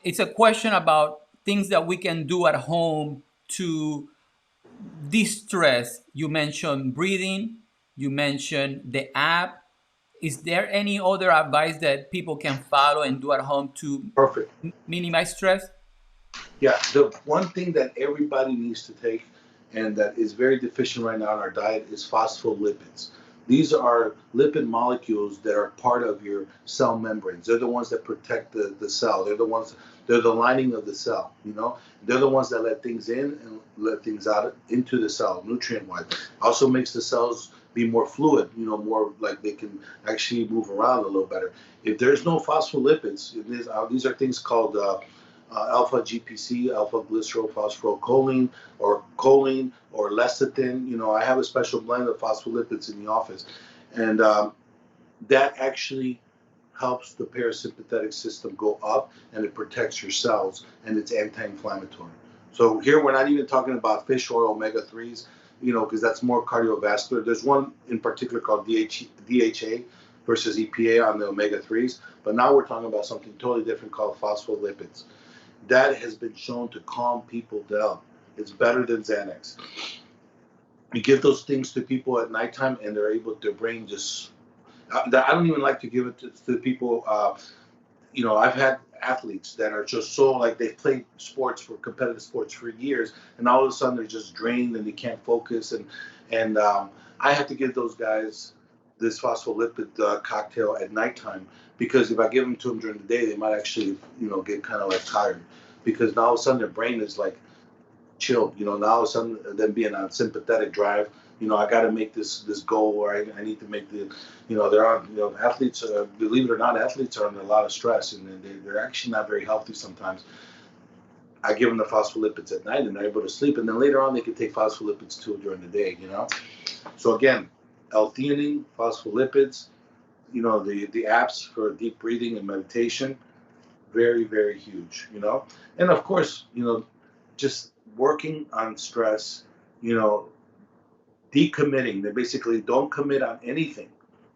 it's a question about things that we can do at home to de-stress. You mentioned breathing, you mentioned the app. Is there any other advice that people can follow and do at home to Perfect. minimize stress? Yeah, the one thing that everybody needs to take and that is very deficient right now in our diet is phospholipids. These are lipid molecules that are part of your cell membranes. They're the ones that protect the cell. They're the lining of the cell, you know? They're the ones that let things in and let things out into the cell, nutrient wise. Also makes the cells be more fluid, you know, more like they can actually move around a little better. If there's no phospholipids, these are things called alpha GPC, alpha glycerylphosphorylcholine, or choline, or lecithin. You know, I have a special blend of phospholipids in the office, and that actually helps the parasympathetic system go up, and it protects your cells, and it's anti-inflammatory. So here we're not even talking about fish oil omega threes, you know, because that's more cardiovascular. There's one in particular called DHA versus EPA on the omega threes, but now we're talking about something totally different called phospholipids that has been shown to calm people down. It's better than Xanax. You give those things to people at nighttime, and they're able, their brain just. I don't even like to give it to people. You know, I've had athletes that are just so like they've played sports for competitive sports for years, and all of a sudden they're just drained and they can't focus. And I have to give those guys this phospholipid cocktail at nighttime because if I give them to them during the day, they might actually get kind of like tired because now all of a sudden their brain is like chilled. You know, now all of a sudden them being on sympathetic drive. You know, I got to make this goal, or I need to make the, there are, athletes, believe it or not, athletes are under a lot of stress and they're actually not very healthy sometimes. I give them the phospholipids at night and they're able to sleep. And then later on, they can take phospholipids too during the day, you know? So again, L-theanine, phospholipids, the apps for deep breathing and meditation, very, very huge, you know? And of course, just working on stress, you know, decommitting. They basically don't commit on anything.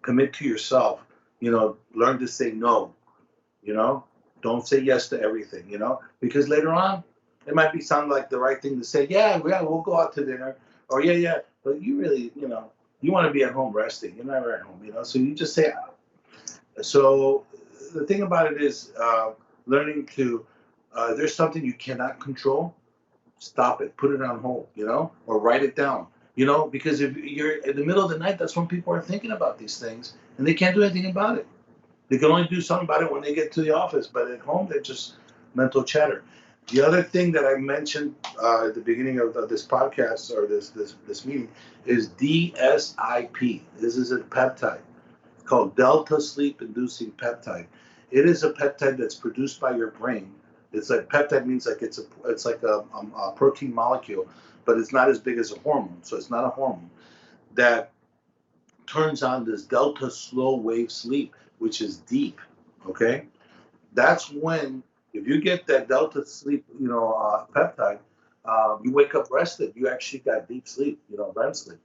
Commit to yourself. Learn to say no. You know, don't say yes to everything. Because later on, it might be sound like the right thing to say. Yeah, we'll go out to dinner, or yeah. But you really, you want to be at home resting. You're never at home. So you just say. So the thing about it is learning to. There's something you cannot control, stop it, put it on hold, or write it down, because if you're in the middle of the night, that's when people are thinking about these things and they can't do anything about it. They can only do something about it when they get to the office, but at home, they're just mental chatter. The other thing that I mentioned at the beginning of this podcast or this meeting is DSIP. This is a peptide. It's called delta sleep inducing peptide. It is a peptide that's produced by your brain. It's like peptide means like it's like a protein molecule, but it's not as big as a hormone. So it's not a hormone that turns on this delta slow wave sleep, which is deep. Okay, that's when if you get that delta sleep, peptide, you wake up rested. You actually got deep sleep, REM sleep.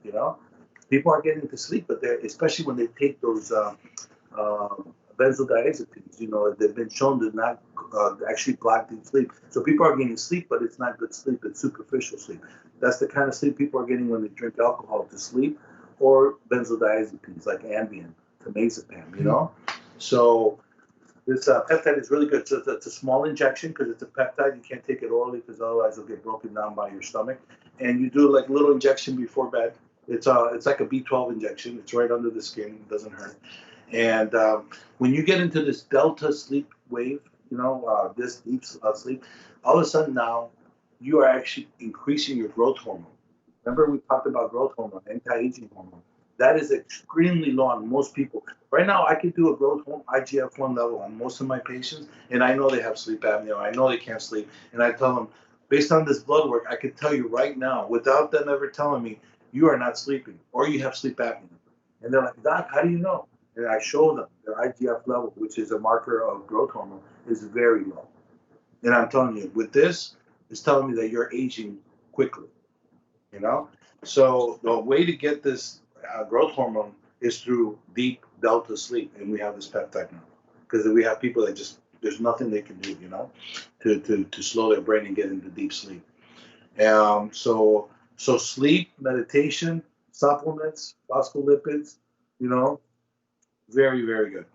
People are getting to sleep, but they're especially when they take those uh, benzodiazepines. They've been shown to not actually block deep sleep. So people are getting sleep, but it's not good sleep. It's superficial sleep. That's the kind of sleep people are getting when they drink alcohol to sleep, or benzodiazepines like Ambien, temazepam. So this peptide is really good. So it's a small injection because it's a peptide. You can't take it orally because otherwise it'll get broken down by your stomach. And you do like a little injection before bed. It's like a B12 injection. It's right under the skin. It doesn't hurt. And when you get into this delta sleep wave, this deep sleep, all of a sudden now you are actually increasing your growth hormone. Remember we talked about growth hormone, anti-aging hormone. That is extremely low on most people. Right now, I could do a growth hormone IGF-1 level on most of my patients, and I know they have sleep apnea. I know they can't sleep, and I tell them, based on this blood work, I can tell you right now, without them ever telling me, you are not sleeping or you have sleep apnea. And they're like, Doc, how do you know? And I show them their IGF level, which is a marker of growth hormone, is very low. And I'm telling you, with this, it's telling me that you're aging quickly. you know. So the way to get this growth hormone is through deep delta sleep, and we have this peptide now because we have people that just There's nothing they can do, to slow their brain and get into deep sleep. So sleep, meditation, supplements, phospholipids, you know, very, very good.